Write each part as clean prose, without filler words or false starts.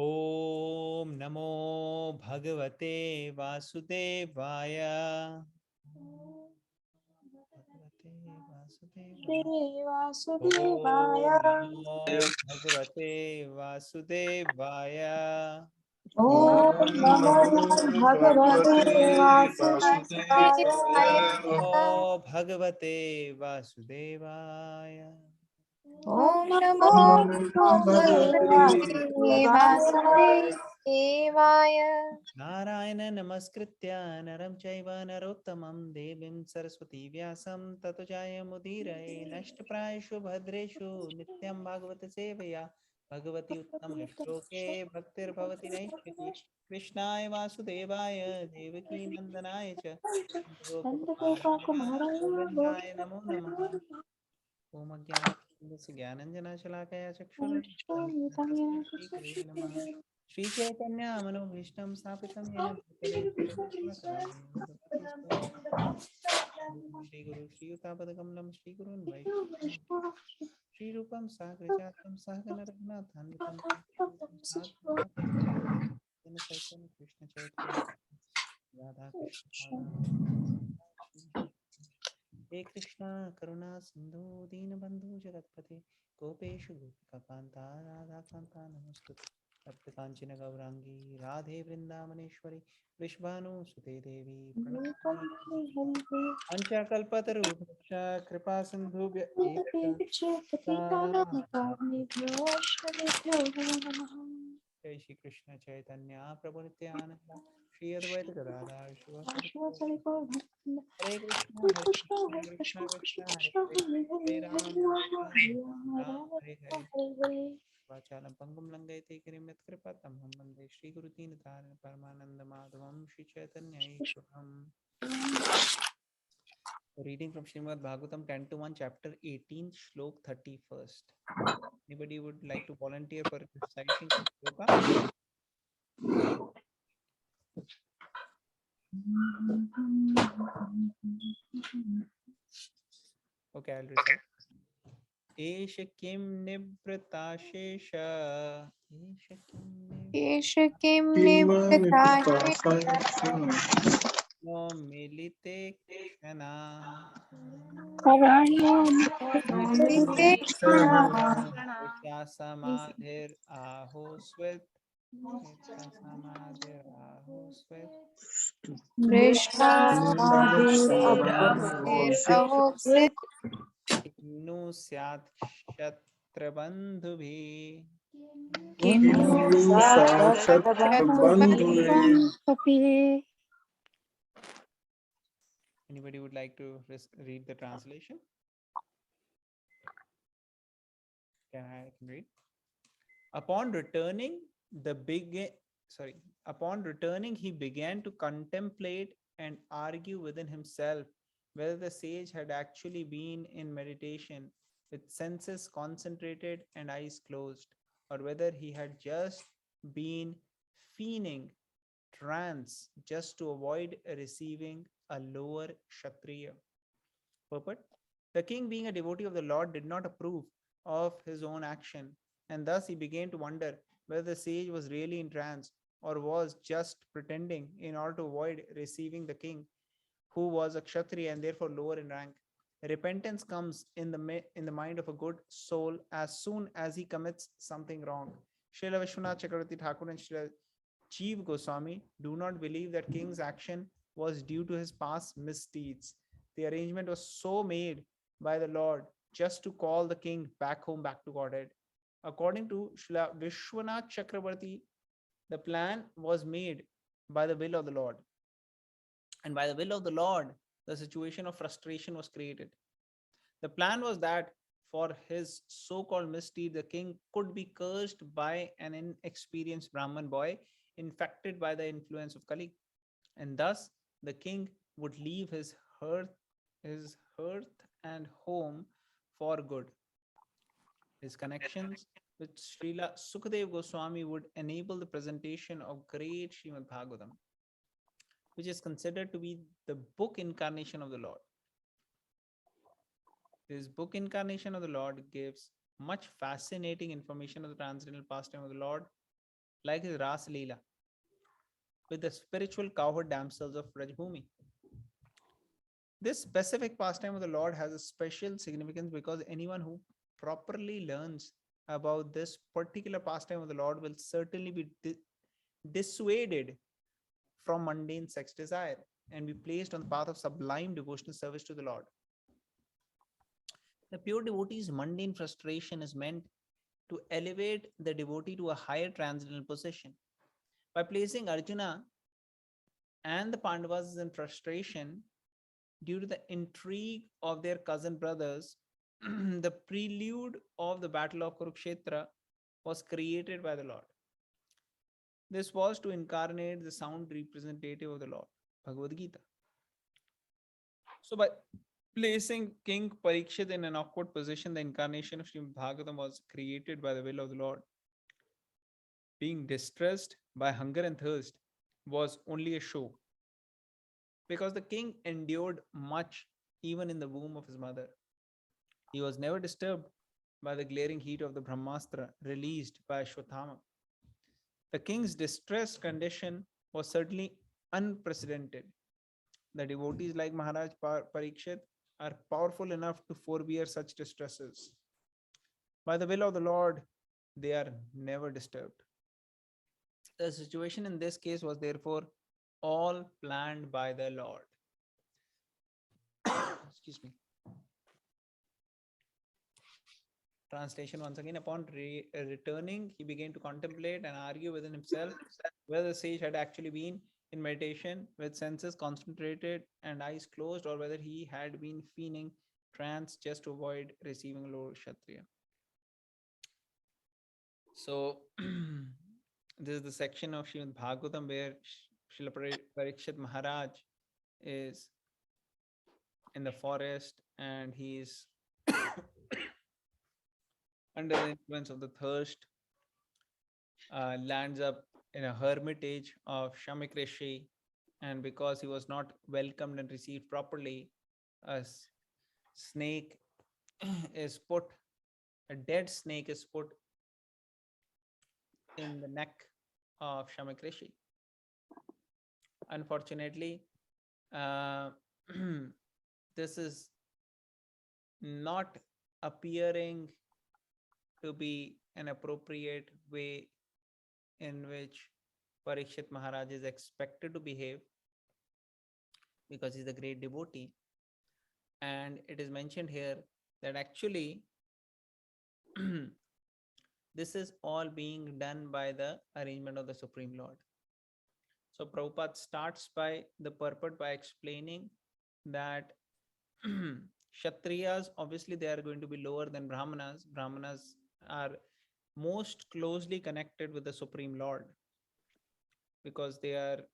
ओम नमो भगवते वासुदेवाय। भगवते वासुदेवाय। श्री वासुदेवाय। ओम नमो भगवते वासुदेवाय। ओम नमो भगवते वासुदेवाय। नमो भगवते वासुदेवाय। ओम नमो भगवते भगवते वासुदेवाय। वासुदेवाय। नारायण नमस्कृत्य नरं चैव नरोत्तमं देवीं सरस्वती व्यासं ततो जयमुदीरये। नष्टप्रायेषु भद्रेषु नित्यं भागवत सेवया भगवती उत्तम श्लोके भक्तिर्भवति नैष्ठिकी। कृष्णाय वासुदेवाय देवकी नंदनाय च गोपकुमाराय गोविन्दाय नमो नमः। ओम अज्ञानतिमिरस्य ज्ञानञ्जनशलाकया चक्षुरुन्मिलितं येन तस्मै श्रीगुरवे नमः। श्री चैतन्य मनोभीष्टं स्थापितं येन भूतले स्वयं भगवती श्री गुरु श्रीयुतापदकमलं श्री गुरुन् वैष्णवं श्री रूपं साग्रजातं सहगण रघुनाथान्वितं सहितं कृष्ण चैतन्य राधा कृष्ण हे कृष्णा करुणा सिंधु दीनबंधु जगतपते गोपेशु गोपिकान्ता राधा कांता नमस्तुते तप्त कांचन गौरांगी राधे वृंदावनेश्वरी वृषभानुसुते देवी प्रणमामि पंचकल्पतरुभ्यश्च कृपा सिन्धुभ्य एव जय श्री कृष्ण चैतन्य प्रभु नित्यानंद श्री अद्वैत गदाधर शिवासादि हरे कृष्ण कृष्ण कृष्ण हरे हरे हरे राम हरे हरे वाचालं पंगुं लंघयते गिरिं यत्कृपातमहं वन्दे श्रीगुरुदीनतारिणं परमानन्दमाधवं श्रीचैतन्यैश्वरम्। Reading from Srimad Bhagavatam, Canto 1, Chapter 18, Shlok 31st. Anybody would like to volunteer for reciting the shloka? Okay, I'll recite. एष किं निवृताशेष एष किं निवृत्ताशे मिलिते क्षणा मिलिते क्षणा समाधिर आहोस्वित् समाधिराहोस्वित् कृष्णास्माभिरहोत्सित किन्नु स्यात् क्षत्रबन्धुभिः। किन्नु स्यात् शतबन्धुभिः। Anybody would like to read the translation? Can I read? Upon returning, upon returning, he began to contemplate and argue within himself whether the sage had actually been in meditation with senses concentrated and eyes closed, or whether he had just been feigning trance just to avoid receiving a lower Kshatriya. Purport: the king, being a devotee of the Lord, did not approve of his own action, and thus he began to wonder whether the sage was really in trance or was just pretending in order to avoid receiving the king, who was a Kshatriya and therefore lower in rank. Repentance comes in the mind of a good soul as soon as he commits something wrong. Srila Vishwanath Chakravarti Thakur and Srila Jeev Goswami do not believe that king's action was due to his past misdeeds. The arrangement was so made by the Lord just to call the king back home, back to Godhead. According to Srila Vishwanath Chakravarti, the plan was made by the will of the Lord. And by the will of the Lord, the situation of frustration was created. The plan was that for his so called misdeed, the king could be cursed by an inexperienced Brahman boy infected by the influence of Kali. And thus, the king would leave his hearth and home for good. His connections with Srila Sukadev Goswami would enable the presentation of great Srimad Bhagavatam, which is considered to be the book incarnation of the Lord. This book incarnation of the Lord gives much fascinating information of the transcendental pastime of the Lord like his Ras Leela with the spiritual cowherd damsels of Rajbhumi. This specific pastime of the Lord has a special significance because anyone who properly learns about this particular pastime of the Lord will certainly be dissuaded from mundane sex desire and be placed on the path of sublime devotional service to the Lord. The pure devotee's mundane frustration is meant to elevate the devotee to a higher transcendental position. By placing Arjuna and the Pandavas in frustration due to the intrigue of their cousin brothers, the prelude of the Battle of Kurukshetra was created by the Lord. This was to incarnate the sound representative of the Lord, Bhagavad Gita. So, by placing King Parikshit in an awkward position, the incarnation of Srimad Bhagavatam was created by the will of the Lord. Being distressed by hunger and thirst was only a show, because the king endured much even in the womb of his mother. He was never disturbed by the glaring heat of the Brahmastra released by Ashwatthama. The king's distressed condition was certainly unprecedented. The devotees like Maharaj Parikshit are powerful enough to forbear such distresses. By the will of the Lord, they are never disturbed. The situation in this case was therefore all planned by the Lord. Excuse me. Translation once again. Upon returning, he began to contemplate and argue within himself whether the sage had actually been in meditation with senses concentrated and eyes closed, or whether he had been feigning trance just to avoid receiving Lord Kshatriya. So, this is the section of Srimad Bhagavatam where Srila Parikshit Maharaj is in the forest and he is under the influence of the thirst, lands up in a hermitage of Shamik Rishi, and because he was not welcomed and received properly, a snake is put, a dead snake is put in the neck of Shamik Rishi. Unfortunately, this is not appearing to be an appropriate way in which Parikshit Maharaj is expected to behave, because he's a great devotee. And it is mentioned here that actually this is all being done by the arrangement of the Supreme Lord. So Prabhupada starts by the purport by explaining that Kshatriyas, obviously they are going to be lower than Brahmanas. Brahmanas are most closely connected with the Supreme Lord because they are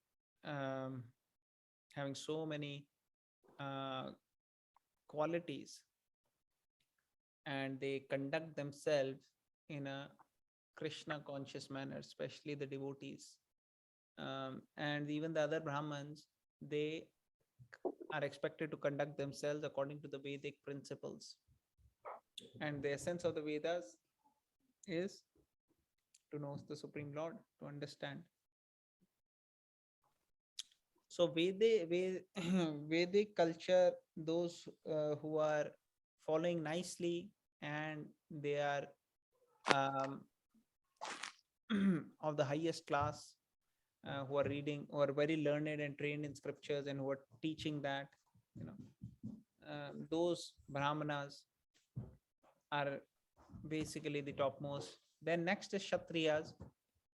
having so many qualities, and they conduct themselves in a Krishna conscious manner, especially the devotees. And even the other Brahmins, they are expected to conduct themselves according to the Vedic principles. And the essence of the Vedas is to know the Supreme Lord, to understand. So Vedic culture, those who are following nicely and they are of the highest class, who are reading, who are very learned and trained in scriptures and who are teaching that, those Brahmanas are basically the topmost. Then next is Kshatriyas,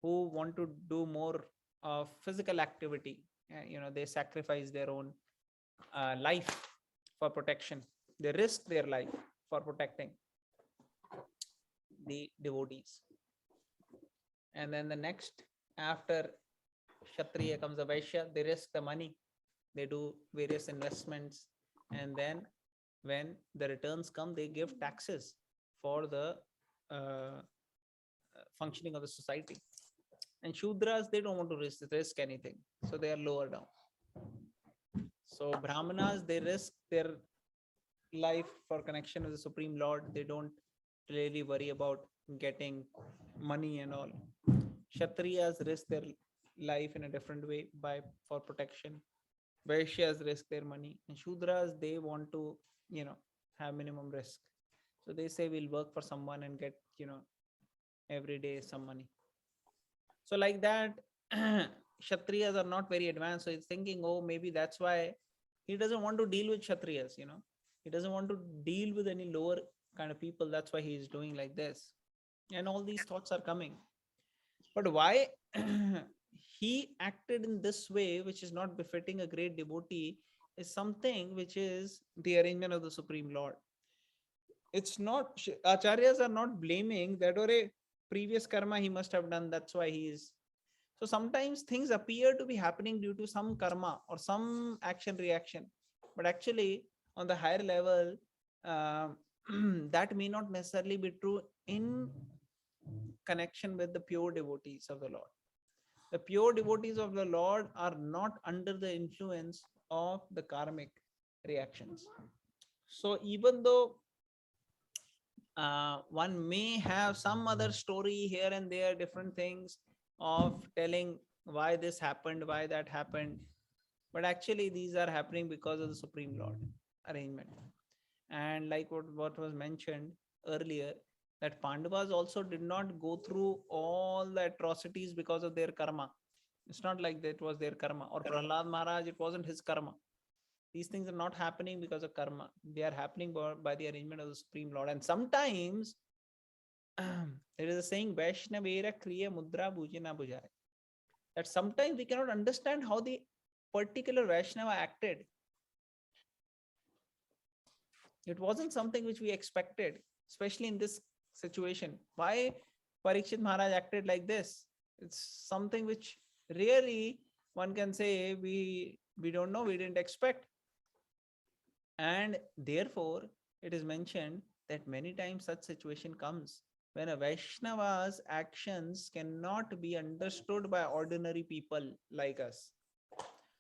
who want to do more of physical activity. They sacrifice their own life for protection. They risk their life for protecting the devotees. And then the next, after Kshatriya comes a Vaishya, they risk the money. They do various investments. And then when the returns come, they give taxes for the functioning of the society. And Shudras, they don't want to risk anything. So they are lower down. So Brahmanas, they risk their life for connection with the Supreme Lord. They don't really worry about getting money and all. Kshatriyas risk their life in a different way for protection. Vaishyas risk their money, and Shudras, they want to, have minimum risk. So they say we'll work for someone and get, every day some money. So like that, Kshatriyas are not very advanced. So he's thinking, oh, maybe that's why he doesn't want to deal with Kshatriyas, He doesn't want to deal with any lower kind of people. That's why he is doing like this. And all these thoughts are coming. But why he acted in this way, which is not befitting a great devotee, is something which is the arrangement of the Supreme Lord. It's not, Acharyas are not blaming that or a previous karma he must have done. That's why he is. So sometimes things appear to be happening due to some karma or some action reaction. But actually, on the higher level, that may not necessarily be true in connection with the pure devotees of the Lord. The pure devotees of the Lord are not under the influence of the karmic reactions. So even though one may have some other story here and there, different things of telling why this happened, why that happened, but actually these are happening because of the Supreme Lord arrangement. And like what was mentioned earlier, that Pandavas also did not go through all the atrocities because of their karma. It's not like that was their karma. Or Prahlad Maharaj, it wasn't his karma. These things are not happening because of karma. They are happening by the arrangement of the Supreme Lord. And sometimes there is a saying, Vaishnavera Kriya Mudra Bhujana Bhujai. That sometimes we cannot understand how the particular Vaishnava acted. It wasn't something which we expected, especially in this situation. Why Parikshit Maharaj acted like this? It's something which really one can say we don't know, we didn't expect. And therefore, it is mentioned that many times such situation comes when a Vaishnava's actions cannot be understood by ordinary people like us.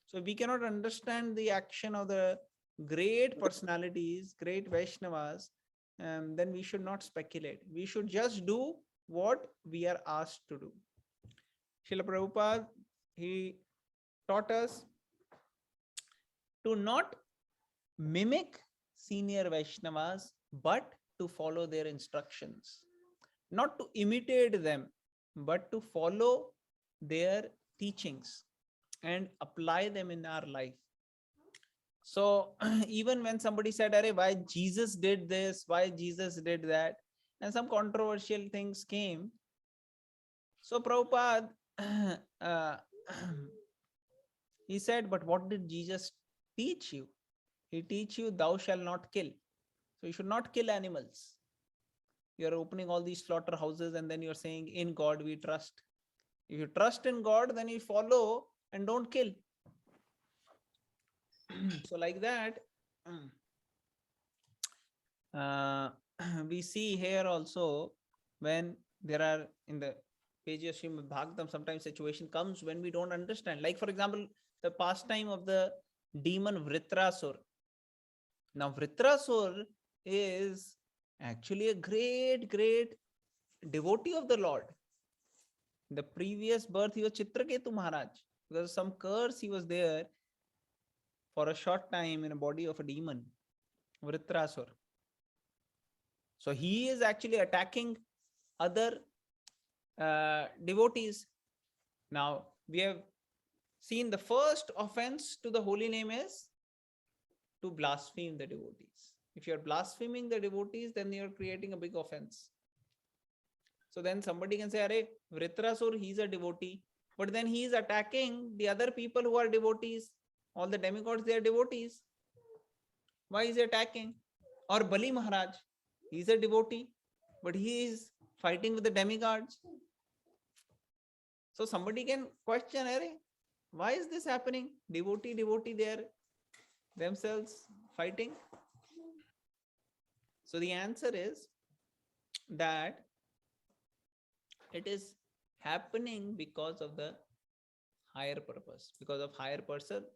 So we cannot understand the action of the great personalities, great Vaishnavas, then we should not speculate. We should just do what we are asked to do. Srila Prabhupada, he taught us to not mimic senior Vaishnavas, but to follow their instructions. Not to imitate them, but to follow their teachings and apply them in our life. So even when somebody said, Arey, why Jesus did this, why Jesus did that, and some controversial things came. So Prabhupada, he said, but what did Jesus teach you? He teach you, thou shalt not kill. So you should not kill animals. You're opening all these slaughterhouses and then you're saying, in God we trust. If you trust in God, then you follow and don't kill. So like that, we see here also when there are in the pages of Srimad Bhagavatam, sometimes situation comes when we don't understand. Like for example, the pastime of the demon Vritrasur. Now Vritrasur is actually a great devotee of the Lord. In the previous birth, he was Chitraketu Maharaj. Because of some curse, he was there for a short time in a body of a demon, Vritrasur. So he is actually attacking other devotees. Now, we have seen the first offense to the holy name is to blaspheme the devotees. If you are blaspheming the devotees, then you are creating a big offense. So then somebody can say, Arey, Vritrasur, he's a devotee, but then he is attacking the other people who are devotees. All the demigods, they are devotees. Why is he attacking? Or Bali Maharaj, he's a devotee, but he is fighting with the demigods. So somebody can question, Arey, why is this happening? Devotee, they are themselves fighting. So the answer is that it is happening because of the higher purpose,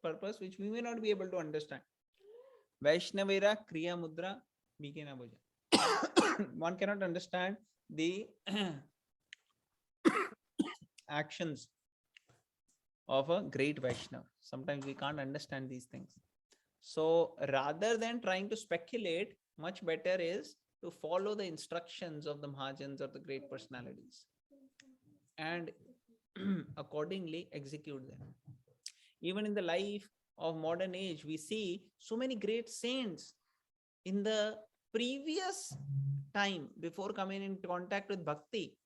purpose which we may not be able to understand. Vaishnavera Kriya Mudra Bhikena Bhuja. One cannot understand the actions of a great Vaishnava. Sometimes we can't understand these things. So rather than trying to speculate, much better is to follow the instructions of the Mahajans or the great personalities and accordingly execute them. Even in the life of modern age, we see so many great saints in the previous time before coming in contact with bhakti.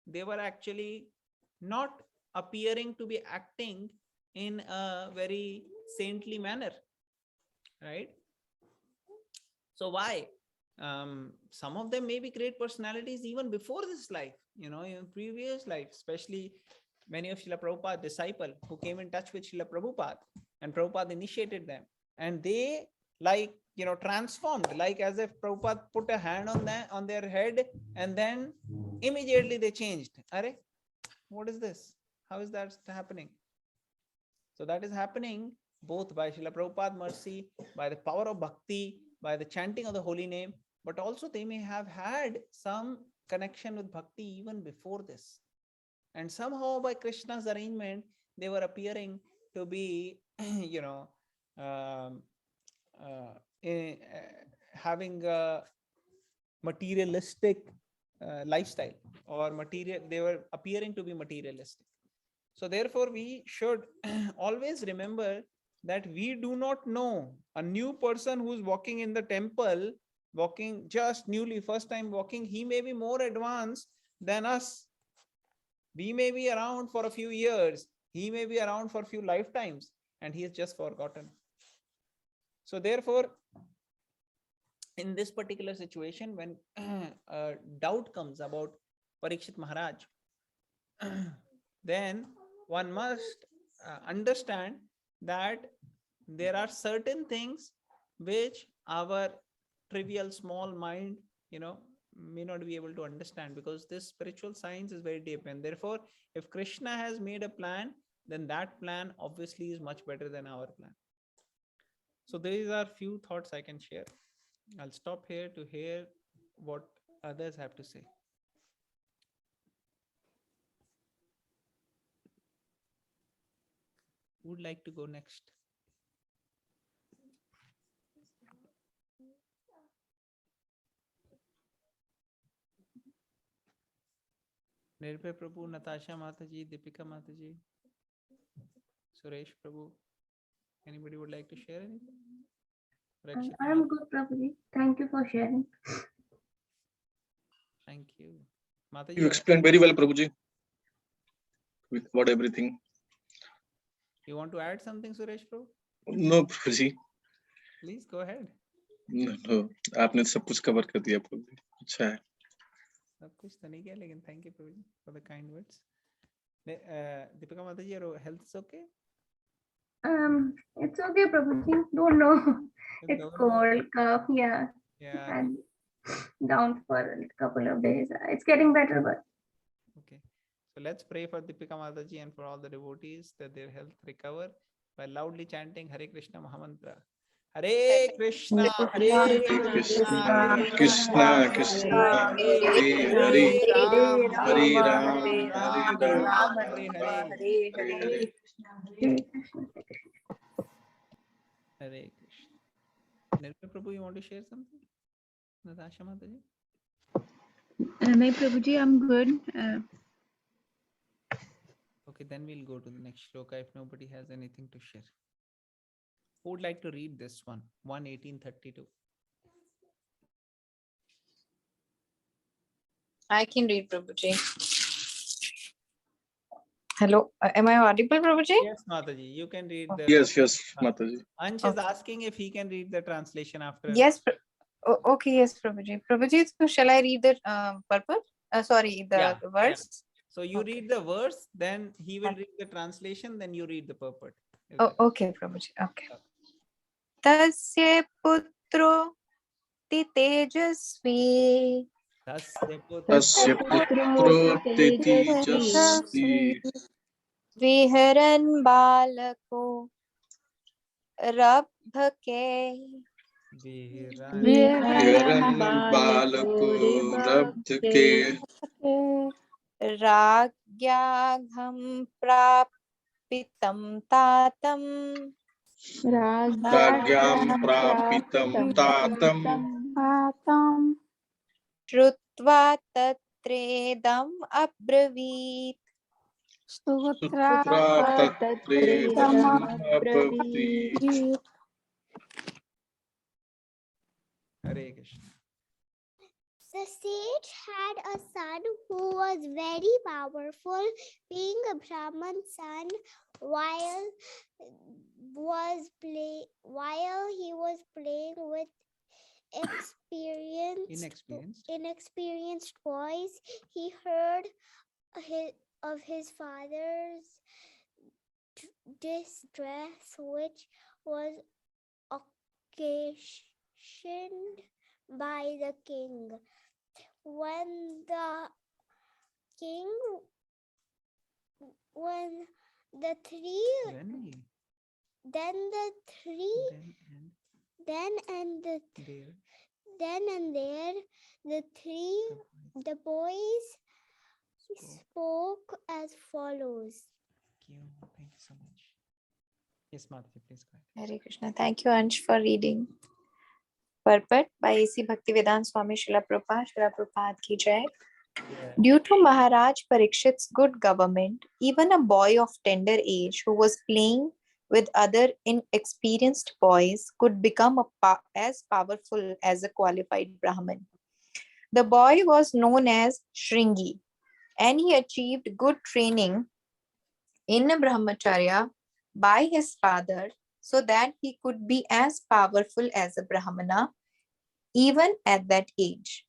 They were actually not appearing to be acting in a very saintly manner, right? So why? Some of them may be great personalities even before this life, in previous life, especially many of Srila Prabhupada's disciples who came in touch with Srila Prabhupada, and Prabhupada initiated them, and they transformed, like as if Prabhupada put a hand on their head, and then immediately they changed. Are, what is this? How is that happening? So that is happening both by Srila Prabhupada mercy, by the power of bhakti, by the chanting of the holy name, but also they may have had some connection with bhakti even before this. And somehow by Krishna's arrangement, they were appearing to be, having a materialistic lifestyle, or they were appearing to be materialistic. So therefore, we should always remember that we do not know a new person who's walking in the temple, walking just newly, first time walking, he may be more advanced than us. We may be around for a few years, he may be around for a few lifetimes, and he is just forgotten. So therefore, in this particular situation, when doubt comes about Parikshit Maharaj, then one must understand that there are certain things which our trivial small mind may not be able to understand, because this spiritual science is very deep, and therefore if Krishna has made a plan, then that plan obviously is much better than our plan. So these are few thoughts I can share. I'll stop here to hear what others have to say. Who would like to go next? Nirbhay Prabhu, Natasha Mataji, Deepika Mataji, Suresh Prabhu. Anybody would like to share anything? Rakshita I'm Mataji. good, Prabhuji. Thank you for sharing. Thank you. Mataji, You explained very well, Prabhuji, with what everything. you want to add something, Suresh Prabhu? No, Prabhuji. Please go ahead. No, आपने सब कुछ cover कर दिया प्रभुजी. अच्छा है. सब कुछ तो नहीं किया, लेकिन thank you Prabhuji for the kind words. Deepika Mataji, your health is okay? It's okay, Prabhuji. Don't know. It's Don't know. cold, cough, yeah. Yeah. And down for a couple of days. It's getting better, but Okay. So let's pray for Deepika Mataji and for all the devotees that their health recover by loudly chanting Hare Krishna Mahamantra. Hare Krishna, Hare Krishna, Krishna Krishna, Hare Hare, Ram, Hare Ram, Hare Hare Ram, Ram, Hare Hare, Hare Hare. Hare Krishna. Nirbhay Prabhu, you want to share something? Natasha Mataji? No, Prabhuji, I'm good. Okay, then we'll go to the next shloka if nobody has anything to share. Who would like to read this one? 1:18:32. I can read, Prabhuji. Hello, am I audible, Prabhuji? Yes, Mataji, you can read the. Yes, yes, Mataji. Ansh is asking if he can read the translation after. Yes. Okay, yes, Prabhuji. Prabhuji, so shall I read the purport? Sorry, the Yeah, verse. So you Okay. read the verse, then he will read the translation, then you read the purport. Is Oh, that- okay, Prabhuji. Okay. Tasya putro ti tejasvi Tasya Tasya putro tejasvi viharan balako rabhake Viharan Viharan balako rabdhake राज्ञाघं प्रापितं तातं राज्ञां प्रापितं तातं श्रुत्वा तत्रेदम् अब्रवीत्। सुत्रा तत्रेदम् अब्रवीत्। Hare Krishna. The sage had a son who was very powerful. Being a Brahman son, while he was playing with inexperienced boys, he heard of his father's distress, which was occasioned by the king. When the three then and there the boys spoke as follows. Thank you so much. Yes, Mataji, please go ahead. Hare Krishna. Thank you, Ansh, for reading. Purport by A.C. Bhaktivedanta Swami Srila Prabhupada ki jai. Due to Maharaj Parikshit's good government, even a boy of tender age who was playing with other inexperienced boys could become as powerful as a qualified Brahmin. The boy was known as Shringi, and he achieved good training in a brahmacharya by his father so that he could be as powerful as a Brahmana even at that age.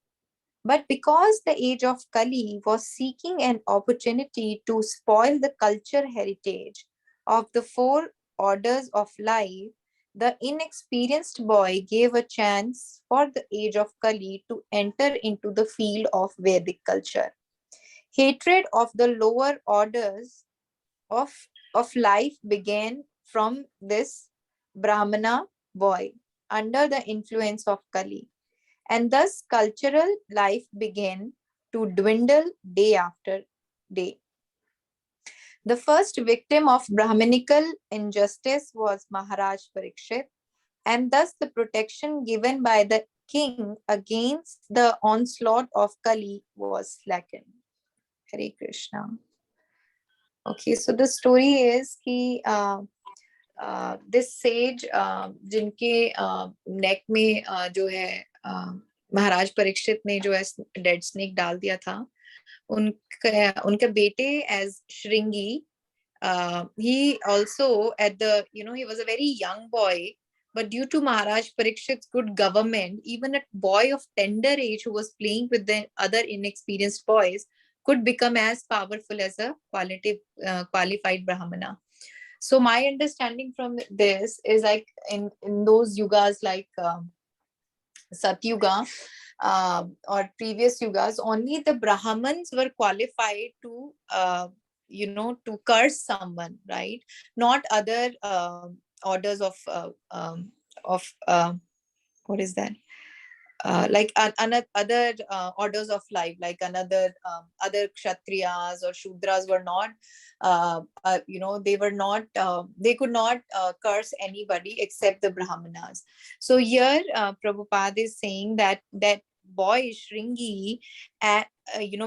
But because the age of Kali was seeking an opportunity to spoil the culture heritage of the four orders of life, the inexperienced boy gave a chance for the age of Kali to enter into the field of Vedic culture. Hatred of the lower orders of life began from this Brahmana boy under the influence of Kali. And thus cultural life began to dwindle day after day. The first victim of Brahminical injustice was Maharaj Parikshit, and thus the protection given by the king against the onslaught of Kali was slackened. Hare Krishna. Okay, so the story is कि this sage जिनके neck में जो है महाराज परीक्षित ने जो है dead snake डाल दिया था, उनके बेटे as Shringi, he also at the he was a very young boy, but due to Maharaj Parikshit's good government, even a boy of tender age who was playing with the other inexperienced boys could become as powerful as a qualified Brahmana. So my understanding from this is like in those yugas like Satyuga or previous yugas, only the Brahmins were qualified to to curse someone, right? Not other orders of what is that? Like other orders of life, like other kshatriyas or shudras were not, they were not, they could not curse anybody except the Brahmanas. So here Prabhupada is saying that boy Shringi,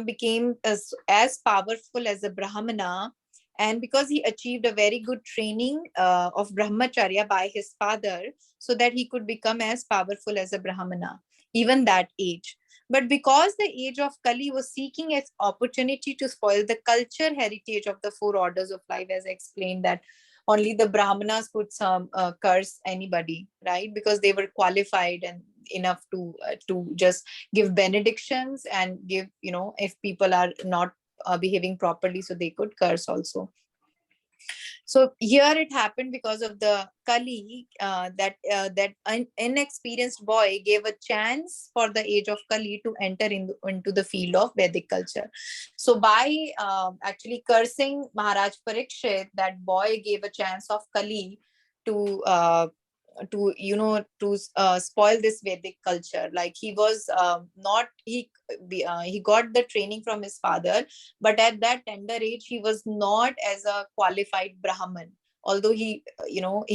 became as powerful as a Brahmana, and because he achieved a very good training of brahmacharya by his father, so that he could become as powerful as a Brahmana, even that age. But because the age of Kali was seeking its opportunity to spoil the culture heritage of the four orders of life, as I explained, that only the Brahmanas could curse anybody, right? Because they were qualified and enough to just give benedictions and give, if people are not behaving properly, so they could curse also. So here it happened because of the Kali, that inexperienced boy gave a chance for the age of Kali to enter into the field of Vedic culture. So by actually cursing Maharaj Parikshit, that boy gave a chance of Kali to spoil this Vedic culture. Like he was not he got the training from his father, but at that tender age he was not as a qualified Brahman, although he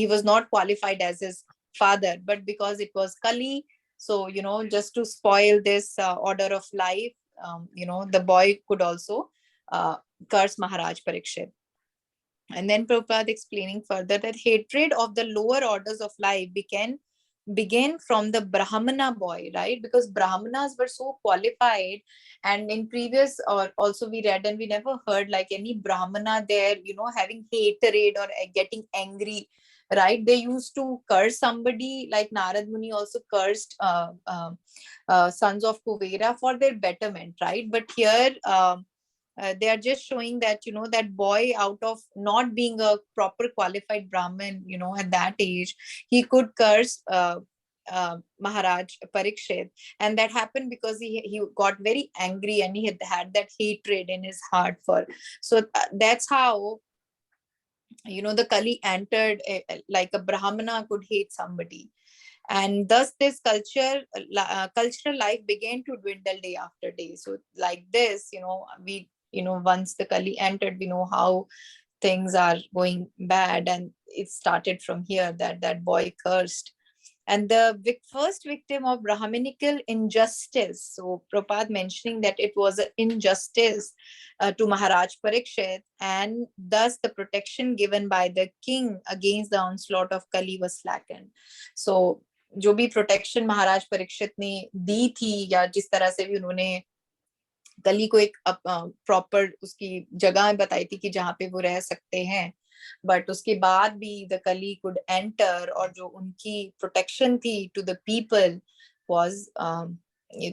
was not qualified as his father, but because it was Kali, so just to spoil this order of life, the boy could also curse Maharaj Parikshit. And then Prabhupada explaining further that hatred of the lower orders of life began from the Brahmana boy, right? Because Brahmanas were so qualified, and in previous, or also we read and we never heard like any Brahmana there, having hatred or getting angry, right? They used to curse somebody, like Narad Muni also cursed sons of Kuvera for their betterment, right? But here, they are just showing that that boy, out of not being a proper qualified Brahmin, at that age, he could curse Maharaj Parikshit, and that happened because he got very angry and he had that hatred in his heart for. So that's how the Kali entered, like a Brahmana could hate somebody, and thus this cultural life began to dwindle day after day. So like this, we once the Kali entered, we know how things are going bad, and it started from here, that boy cursed. And the first victim of Brahminical injustice, so Prabhupada mentioning that it was an injustice to Maharaj Parikshit, and thus the protection given by the king against the onslaught of Kali was slackened. So जो भी protection महाराज परीक्षित ने दी थी, या जिस तरह से भी उन्होंने कली को एक प्रॉपर उसकी जगह बताई थी कि जहाँ पे वो रह सकते हैं, बट उसके बाद भी द कली कुड एंटर, और जो उनकी प्रोटेक्शन थी to the people was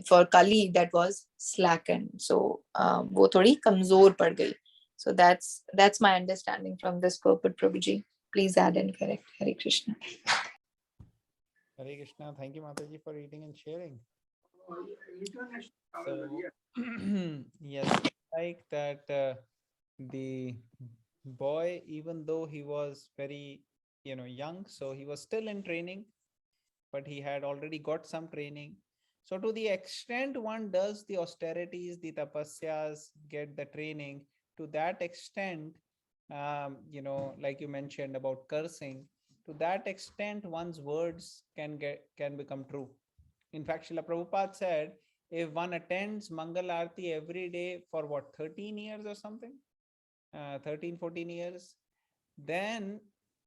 for कली, दैट वाज स्लैकन. सो वो थोड़ी कमजोर पड़ गई. So that's my understanding from this purport, Prabhuji. Please add and correct. Hare Krishna. Hare Krishna. Thank you, Mataji, for reading and sharing. So, yes, like that, the boy, even though he was very, young, so he was still in training, but he had already got some training. So, to the extent one does the austerities, the tapasyas, get the training, to that extent, like you mentioned about cursing, to that extent one's words can become true. In fact, Srila Prabhupada said, if one attends Mangal Aarti every day for what, 13 years or something, 14 years, then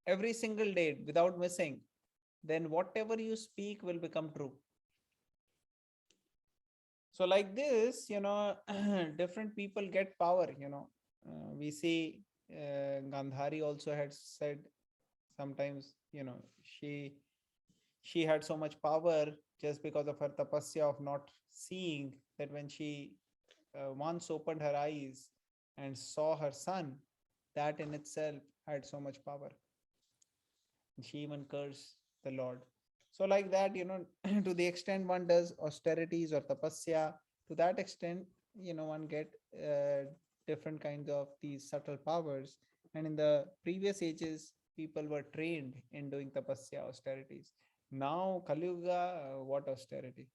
every single day without missing, then whatever you speak will become true. So like this, different people get power, we see Gandhari also had said sometimes, she had so much power just because of her tapasya of not seeing, that when she once opened her eyes and saw her son, that in itself had so much power. She even cursed the Lord. So like that, to the extent one does austerities or tapasya, to that extent, one get different kinds of these subtle powers. And in the previous ages, people were trained in doing tapasya, austerities. Now, Kali Yuga, what austerity?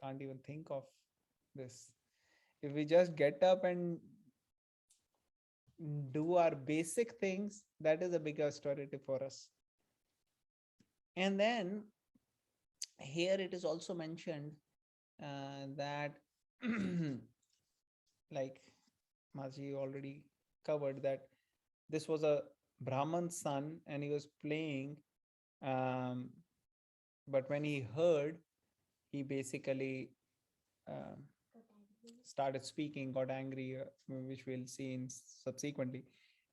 Can't even think of this. If we just get up and do our basic things, that is a big austerity for us. And then here it is also mentioned that like Maji already covered, that this was a Brahman's son and he was playing, but when he heard, he basically started speaking, got angry, which we'll see in subsequently.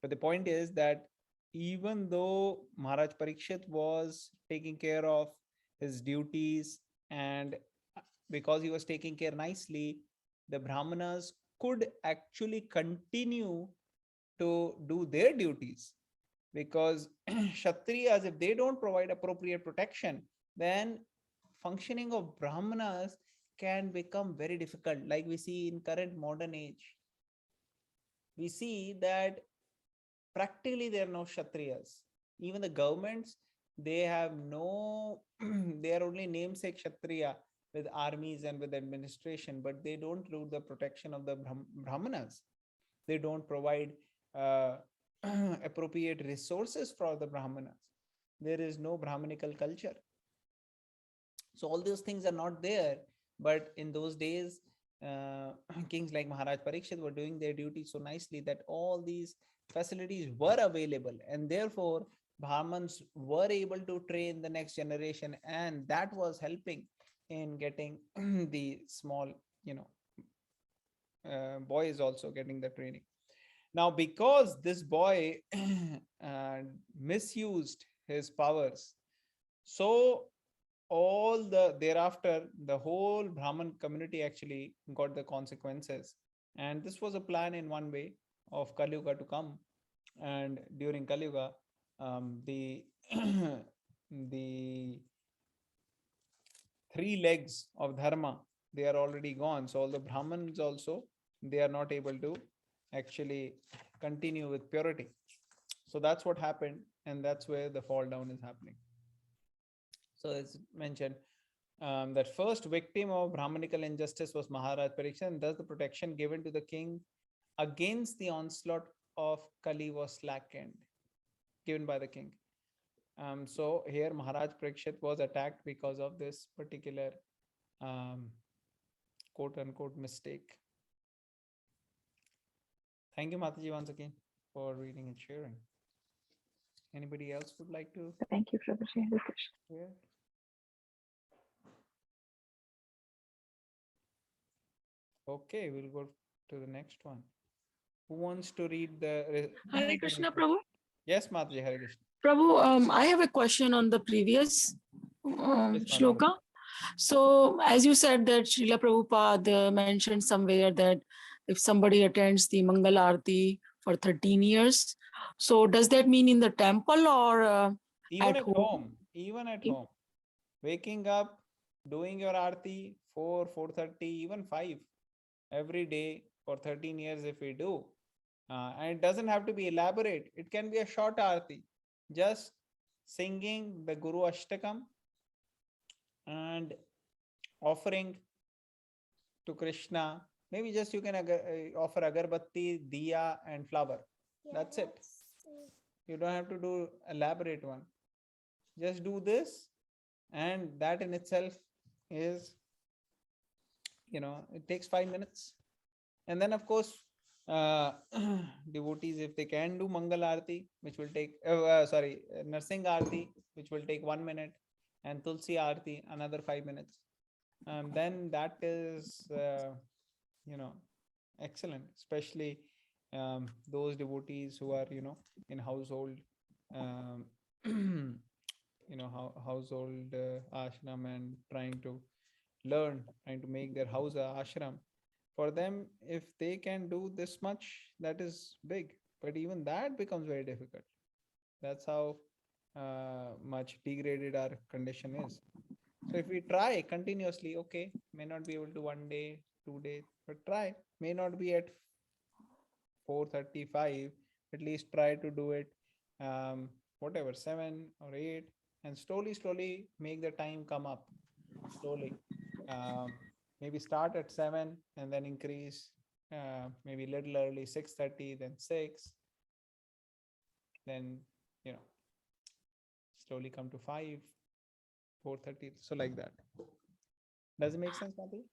But the point is that even though Maharaj Parikshit was taking care of his duties, and because he was taking care nicely, the Brahmanas could actually continue to do their duties, because Kshatriyas, if they don't provide appropriate protection, then functioning of Brahmanas can become very difficult. Like we see in current modern age, we see that practically there are no Kshatriyas. Even the governments, they have no, they are only namesake Kshatriya with armies and with administration, but they don't do the protection of the Brahmanas. They don't provide appropriate resources for the Brahmanas. There is no Brahmanical culture. So all those things are not there. But in those days, kings like Maharaj Parikshit were doing their duty so nicely that all these facilities were available, and therefore Brahmins were able to train the next generation, and that was helping in getting the small, boys also getting the training. Now, because this boy misused his powers, so all the thereafter, the whole Brahman community actually got the consequences. And this was a plan in one way of Kali Yuga to come. And during Kali Yuga, the the three legs of dharma, they are already gone. So all the Brahmins also, they are not able to actually continue with purity. So that's what happened, and that's where the fall down is happening. So as mentioned, that first victim of Brahmanical injustice was Maharaj Parikshit, and thus the protection given to the king against the onslaught of Kali was slackened, given by the king. So here Maharaj Parikshit was attacked because of this particular quote unquote mistake. Thank you, Mataji, once again for reading and sharing. Anybody else would like to Thank you, Prabhuji. Hare Krishna. share? Okay, we'll go to the next one. Who wants to read the Hare Krishna, Prabhu. Yes, Mataji, Hare Krishna. Prabhu, I have a question on the previous Yes, Mataji. shloka. So, as you said that Srila Prabhupada mentioned somewhere that if somebody attends the Mangal Aarti for 13 years, so does that mean in the temple or Even at at home? home, even at E- home, waking up, doing your aarti 4, 4:30, even 5 every day for 13 years if we do. And it doesn't have to be elaborate. It can be a short aarti, just singing the Guru Ashtakam and offering to Krishna. Maybe just you can offer agarbatti, diya, and flower. That's it. Yes. You don't have to do elaborate one. Just do this, and that in itself is, it takes 5 minutes. And then of course, devotees, if they can do Mangal Aarti, which will take, Narsingh Aarti, which will take 1 minute, and Tulsi Aarti, another 5 minutes. Then that is, excellent, especially those devotees who are, in household, household ashram and trying to make their house a ashram. For them, if they can do this much, that is big. But even that becomes very difficult. That's how much degraded our condition is. So if we try continuously, okay, may not be able to 1 day, 2 days, but try. May not be at 4:35, at least try to do it, whatever, 7 or 8, and slowly make the time come up. Slowly, maybe start at 7 and then increase, maybe little early, 6:30, then 6, then slowly come to 5, 4:30, so like that. Does it make sense, Mati?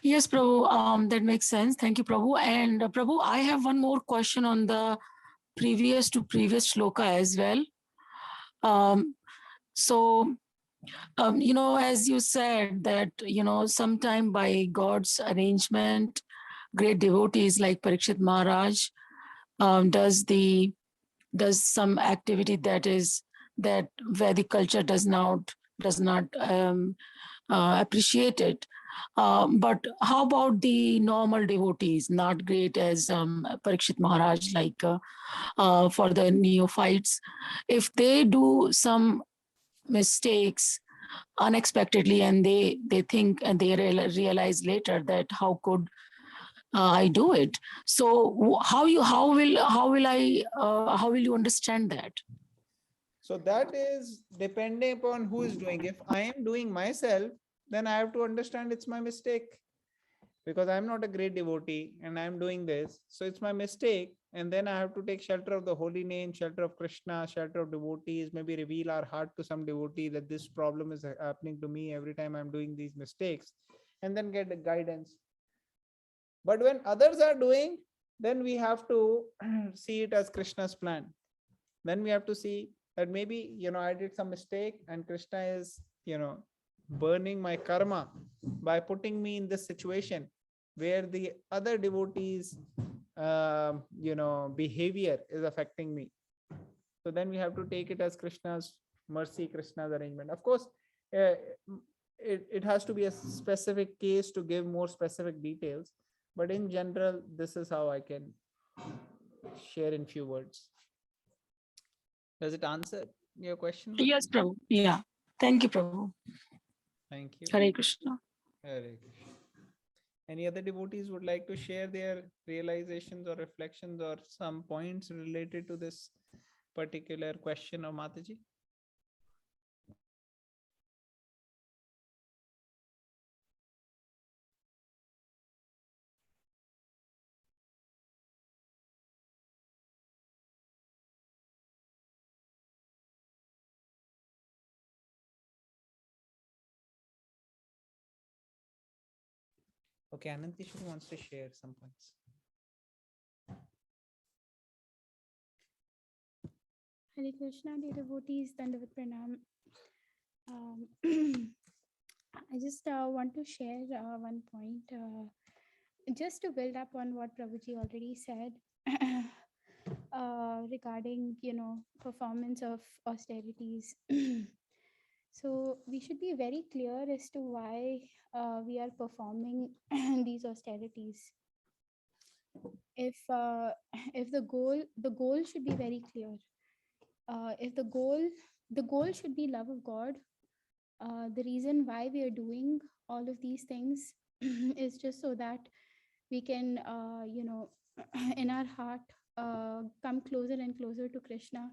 Yes, Prabhu, that makes sense. Thank you, Prabhu. And Prabhu, I have one more question on the previous shloka as well. As you said that, sometime by God's arrangement, great devotees like Parikshit Maharaj does some activity that Vedic culture does not appreciate it. But how about the normal devotees, not great as Parikshit Maharaj, like for the neophytes? If they do some mistakes unexpectedly and they think and they realize later that how could I do it? So how will you understand that? So that is depending upon who is doing. If I am doing myself, then I have to understand it's my mistake, because I'm not a great devotee and I'm doing this. So it's my mistake. And then I have to take shelter of the holy name, shelter of Krishna, shelter of devotees, maybe reveal our heart to some devotee that this problem is happening to me every time I'm doing these mistakes, and then get the guidance. But when others are doing, then we have to see it as Krishna's plan. Then we have to see that maybe, I did some mistake and Krishna is, burning my karma by putting me in this situation where the other devotees, behavior is affecting me. So then we have to take it as Krishna's mercy, Krishna's arrangement. Of course, it has to be a specific case to give more specific details. But in general, this is how I can share in few words. Does it answer your question? Yes, Prabhu. Yeah. Thank you, Prabhu. Thank you. Hare Krishna. Hare Krishna. Any other devotees would like to share their realizations or reflections or some points related to this particular question of Mataji? Okay, Anantishwar wants to share some points. Hare Krishna, dear devotees, Dandavat Pranam. I just want to share one point, just to build up on what Prabhuji already said regarding, performance of austerities. So we should be very clear as to why we are performing these austerities. If the goal should be very clear. If the goal should be love of God, the reason why we are doing all of these things is just so that we can, in our heart, come closer and closer to Krishna.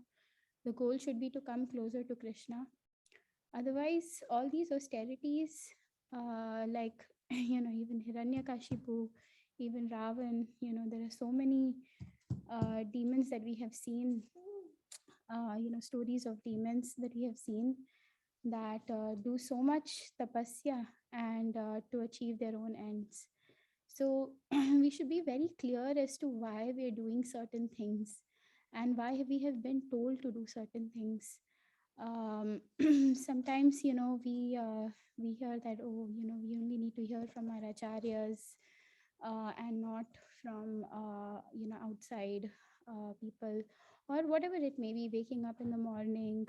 The goal should be to come closer to Krishna. Otherwise, all these austerities, like, even Hiranyakashipu, even Ravan, there are so many demons that we have seen, stories of demons that we have seen that do so much tapasya and to achieve their own ends. So we should be very clear as to why we are doing certain things and why we have been told to do certain things. Sometimes, we hear that, we only need to hear from our acharyas and not from, outside people, or whatever it may be, waking up in the morning,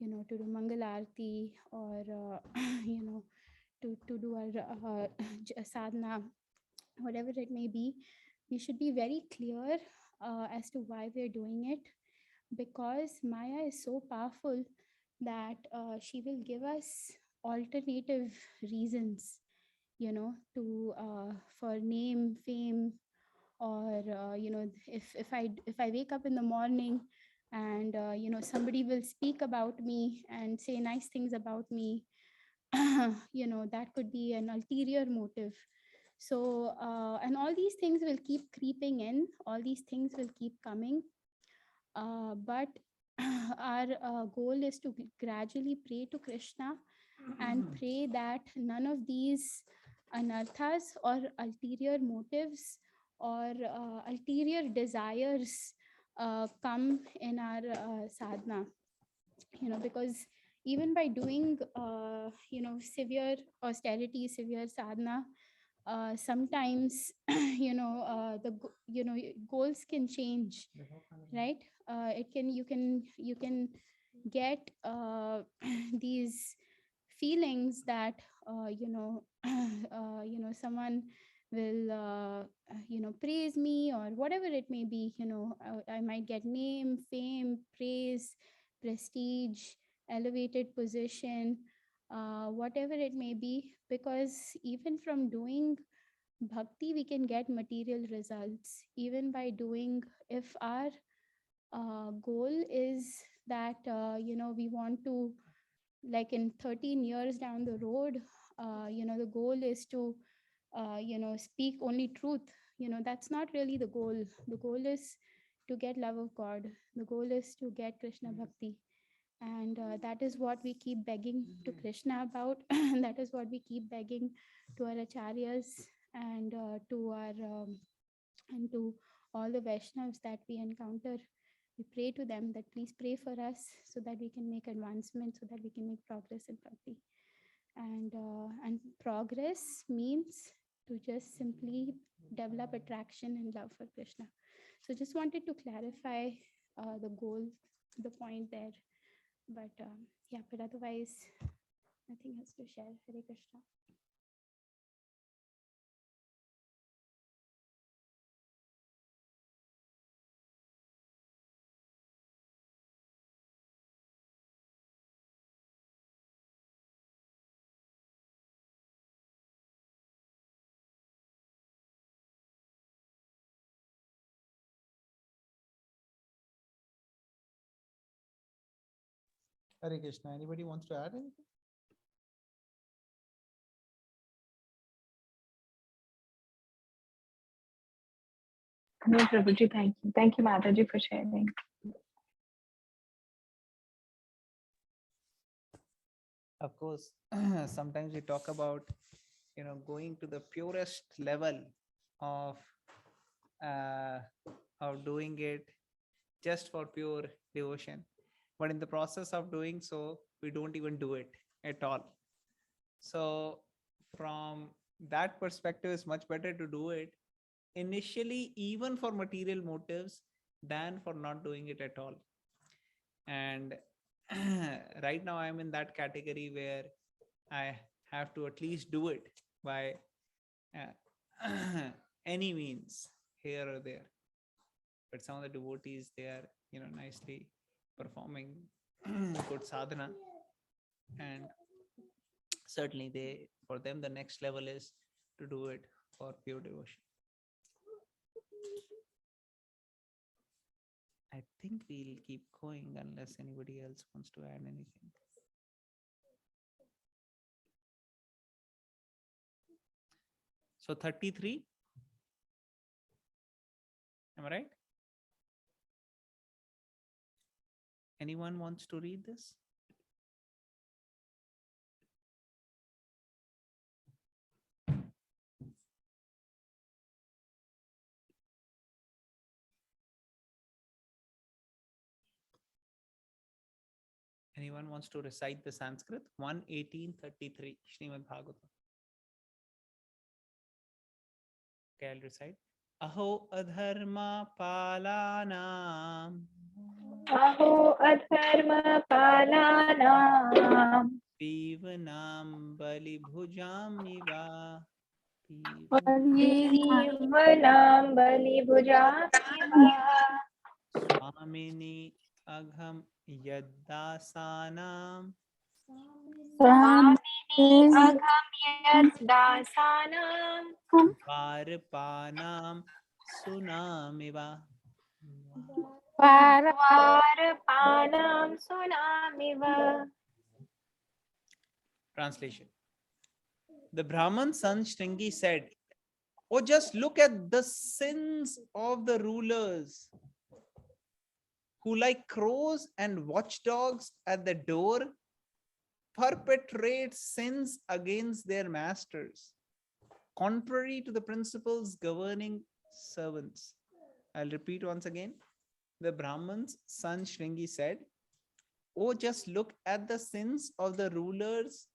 to do Mangal Aarti, or, to do our sadhana, whatever it may be. We should be very clear as to why we're doing it, because Maya is so powerful that she will give us alternative reasons, to for name, fame, or if I wake up in the morning and somebody will speak about me and say nice things about me, that could be an ulterior motive. So and all these things will keep creeping in, all these things will keep coming, but our goal is to gradually pray to Krishna and pray that none of these anarthas or ulterior motives or ulterior desires come in our sadhana, because even by doing severe austerity, severe sadhana, sometimes goals can change, right? You can get these feelings that someone will praise me, or whatever it may be. I might get name, fame, praise, prestige, elevated position, whatever it may be, because even from doing bhakti we can get material results. Even by doing, if our goal is that, we want to, like in 13 years down the road, the goal is to, speak only truth. That's not really the goal. The goal is to get love of God. The goal is to get Krishna bhakti. And that is what we keep begging to Krishna about. And that is what we keep begging to our acharyas and to our and to all the Vaishnavas that we encounter. We pray to them that please pray for us so that we can make advancement, so that we can make progress in bhakti. And progress means to just simply develop attraction and love for Krishna. So just wanted to clarify the goal, the point there. But but otherwise, nothing else to share. Hare Krishna. Hare Krishna. Anybody wants to add anything? No, Prabhuji, thank you. Thank you, Mataji, for sharing. Of course, sometimes we talk about, going to the purest level of doing it just for pure devotion. But in the process of doing so, we don't even do it at all. So from that perspective, it's much better to do it initially, even for material motives, than for not doing it at all. And right now I'm in that category where I have to at least do it by any means here or there. But some of the devotees, they are, nicely performing good sadhana, and certainly for them the next level is to do it for pure devotion. I think we'll keep going unless anybody else wants to add anything. So 33, am I right? Anyone wants to read this? Anyone wants to recite the Sanskrit? 1:18:33, Srimad Bhagavatam. Okay, I'll recite. Aho adharma palanam. Aho adharma palanam. Pivanam bali bhujamiva. Jivanam bali bhujamiva. Swamini agham yaddasanam. Swamini agham yaddasanam. Varpanam sunamiva. Varpanam sunamiva. Translation. The Brahman son Shringi said, "Oh, just look at the sins of the rulers who, like crows and watchdogs at the door, perpetrate sins against their masters, contrary to the principles governing servants." I'll repeat once again. The Brahman's son Shringi said, "Oh, just look at the sins of the rulers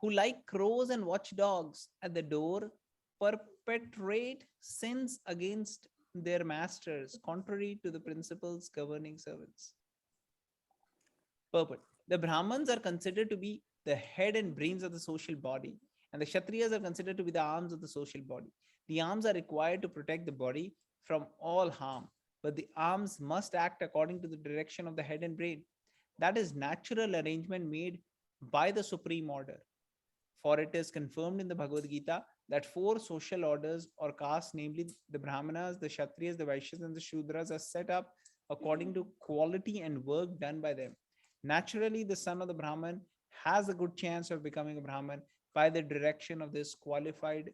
who, like crows and watchdogs at the door, perpetrate sins against their masters, contrary to the principles governing servants." Purport. The Brahmins are considered to be the head and brains of the social body, and the Kshatriyas are considered to be the arms of the social body. The arms are required to protect the body from all harm, but the arms must act according to the direction of the head and brain. That is natural arrangement made by the supreme order. For it is confirmed in the Bhagavad Gita that 4 social orders or castes, namely the Brahmanas, the Kshatriyas, the Vaishyas, and the Shudras, are set up according to quality and work done by them. Naturally, the son of the Brahman has a good chance of becoming a Brahman by the direction of his qualified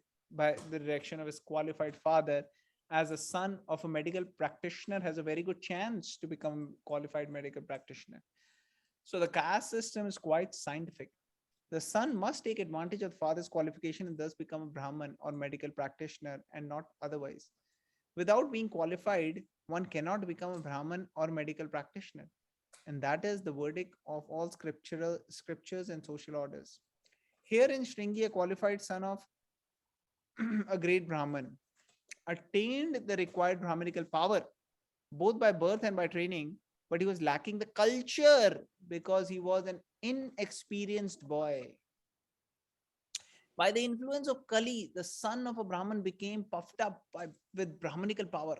father. As a son of a medical practitioner, has a very good chance to become qualified medical practitioner. So the caste system is quite scientific. The son must take advantage of the father's qualification and thus become a Brahman or medical practitioner and not otherwise. Without being qualified, one cannot become a Brahman or medical practitioner. And that is the verdict of all scriptures and social orders. Here in Shringi, a qualified son of a great Brahman attained the required Brahminical power, both by birth and by training, but he was lacking the culture because he was an inexperienced boy. By the influence of Kali, the son of a Brahman became puffed up with Brahminical power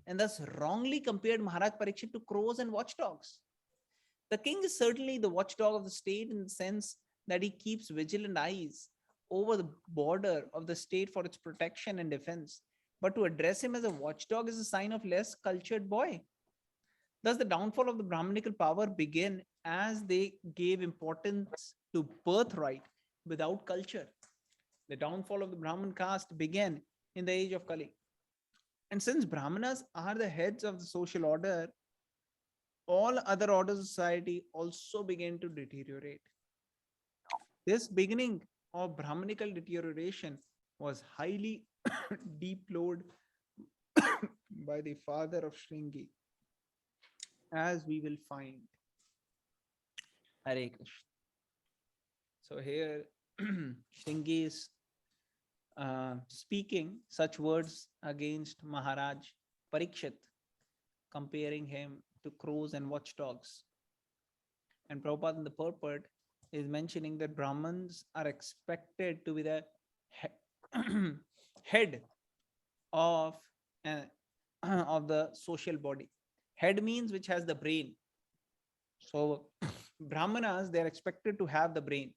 and thus wrongly compared Maharaj Parikshit to crows and watchdogs. The king is certainly the watchdog of the state in the sense that he keeps vigilant eyes over the border of the state for its protection and defense. But to address him as a watchdog is a sign of less cultured boy. Thus, the downfall of the Brahminical power began as they gave importance to birthright without culture. The downfall of the Brahmin caste began in the age of Kali. And since Brahmanas are the heads of the social order, all other orders of society also began to deteriorate. This beginning of Brahminical deterioration was highly deplored by the father of Shringi, as we will find. Hare Krishna. So here Shringi is speaking such words against Maharaj Parikshit, comparing him to crows and watchdogs. And Prabhupada in the purport is mentioning that Brahmins are expected to be the head of the social body. Head means which has the brain. So Brahmanas, they are expected to have the brain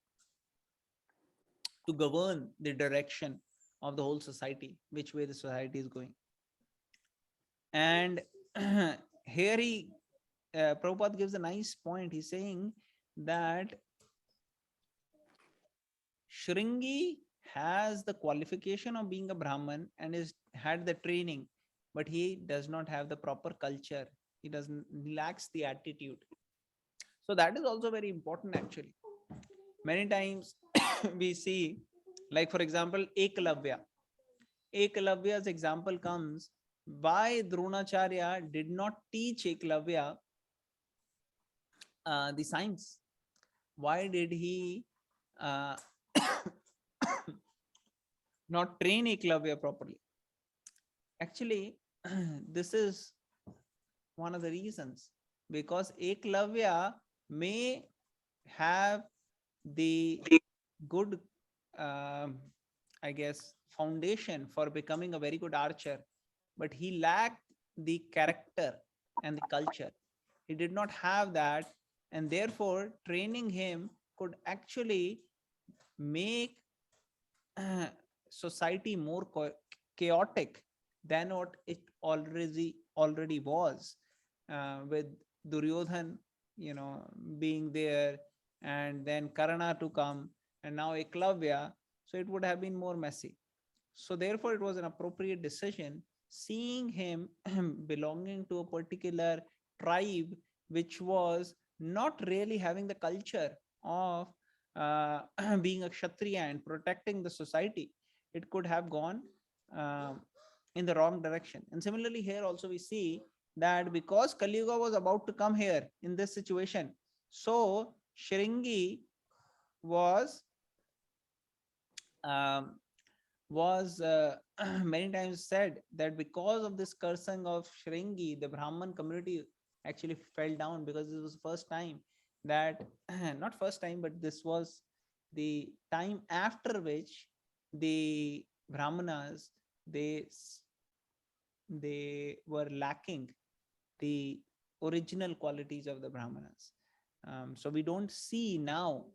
to govern the direction of the whole society, which way the society is going. And here Prabhupada gives a nice point. He's saying that Shringi has the qualification of being a Brahman and had the training, but he does not have the proper culture. He lacks the attitude. So that is also very important actually. Many times we see, like for example, Ekalavya. Ekalavya's example comes why Dronacharya did not teach Ekalavya the science. Why did he not train Ekalavya properly? Actually, this is one of the reasons, because Ekalavya may have the good, I guess, foundation for becoming a very good archer, but he lacked the character and the culture. He did not have that, and therefore training him could actually make society more chaotic than what it already was, with Duryodhan, being there, and then Karna to come, and now Eklavya. So it would have been more messy. So therefore, it was an appropriate decision, seeing him belonging to a particular tribe, which was not really having the culture of being a Kshatriya and protecting the society. It could have gone in the wrong direction. And similarly, here also we see that because Kali Yuga was about to come here in this situation, so Shringi was many times said that because of this cursing of Shringi, the Brahman community actually fell down, because this was the first time that, not first time, but this was the time after which the Brahmanas, they were lacking the original qualities of the Brahmanas. So we don't see now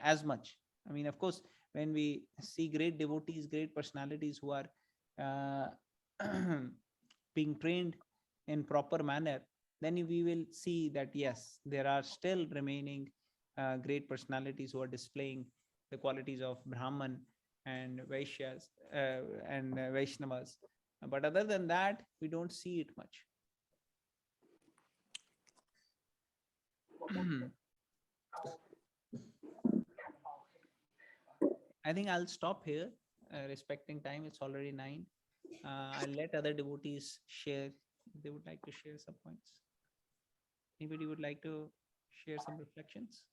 as much. I mean, of course, when we see great devotees, great personalities who are being trained in proper manner, then we will see that yes, there are still remaining great personalities who are displaying the qualities of Brahman and Vaishyas and Vaishnavas. But other than that, we don't see it much. I think I'll stop here, respecting time. It's already 9. I'll let other devotees share if they would like to share some points. Anybody would like to share some reflections?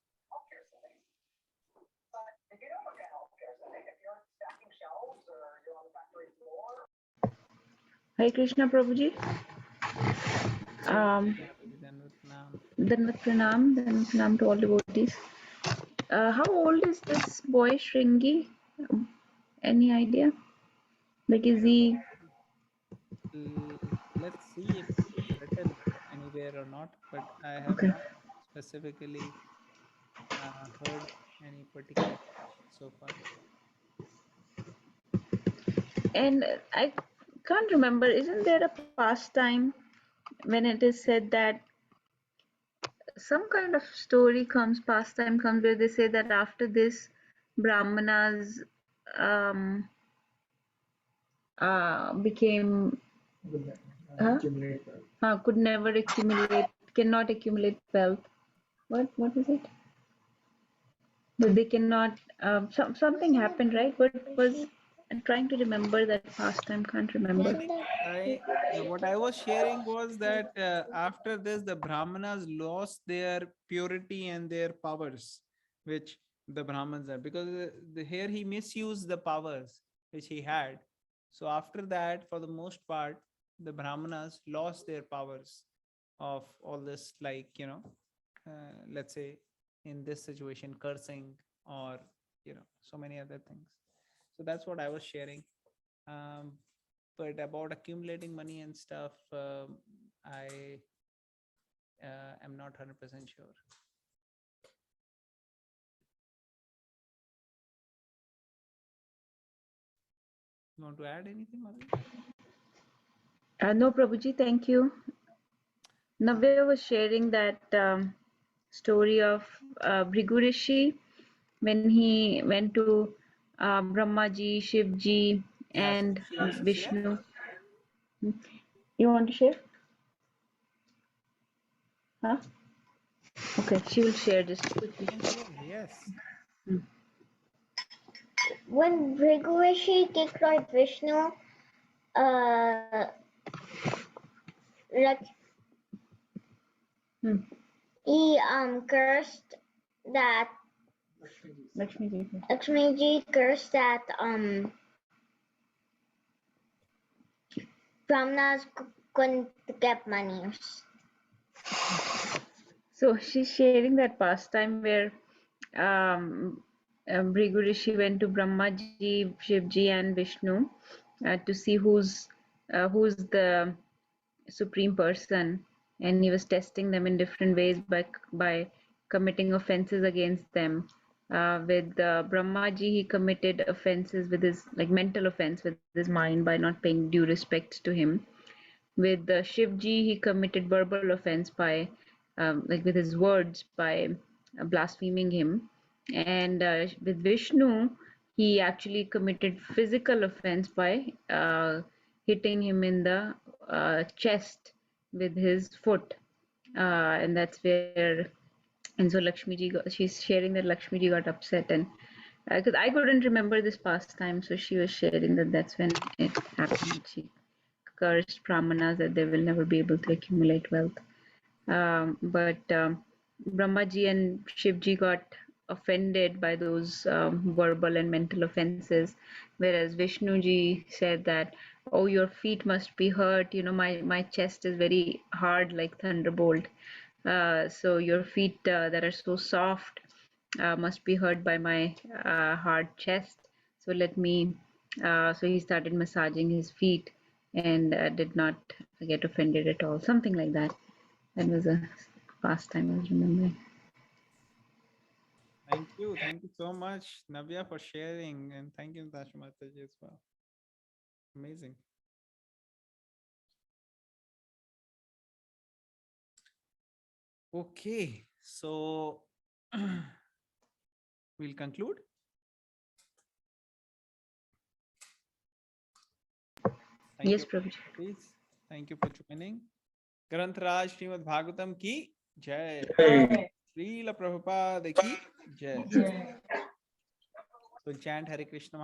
Hare Krishna Prabhuji. Dandavat Pranam to all devotees. How old is this boy Shringi? Any idea? Like, is he? Let's see if it's written anywhere or not, but I have Okay. not specifically heard any particular so far. And I can't remember. Isn't there a pastime when it is said that some kind of story comes, pastime comes, where they say that after this, Brahmanas um, became could never accumulate, cannot accumulate wealth. What is it? That they cannot. Something happened, right? What was? I'm trying to remember that pastime. Can't remember. What I was sharing was that after this, the Brahmanas lost their purity and their powers, which the Brahmins are, because here he misused the powers which he had. So after that, for the most part, the Brahmanas lost their powers of all this, like, let's say in this situation, cursing or, so many other things. So that's what I was sharing. But about accumulating money and stuff, I am not 100% sure. You want to add anything, Madhu? No, Prabhuji, thank you. Navya was sharing that story of Bhrigu Rishi when he went to Brahmaji, Shivji, and She wants to share? Vishnu. You want to share? Huh? Okay, she will share just quickly. Yes. When Bhrigu destroyed Vishnu, he cursed that Lakshmi ji cursed that Brahmanas couldn't get money. So she's sharing that pastime where Bhrigu Rishi went to Brahmaji, Shivji, and Vishnu to see who's the supreme person, and he was testing them in different ways by committing offenses against them. With Brahmaji, he committed offenses with his, like, mental offense with his mind by not paying due respect to him. With Shivji, he committed verbal offense by, like, with his words, by blaspheming him. And with Vishnu, he actually committed physical offense by hitting him in the chest with his foot. And that's where, and so she's sharing that Lakshmi ji got upset, and because I couldn't remember this past time, so she was sharing that that's when it happened. She cursed Brahmanas that they will never be able to accumulate wealth. But Brahmaji and Shivji got offended by those verbal and mental offenses, whereas Vishnuji said that, oh, your feet must be hurt. My chest is very hard like thunderbolt. So your feet that are so soft must be hurt by my hard chest. So let me. So he started massaging his feet and did not get offended at all. Something like that. That was a pastime I was remembering. Thank you so much, Navya, for sharing, and thank you, Natasha Mataji, as well. Amazing. Okay, so we'll conclude. Thank Yes, you, Prabhuji. please. Thank you for joining. Granth Raj Srimad Bhagavatam ki jai. Srila Prabhupada ki jai. So chant Hare Krishna.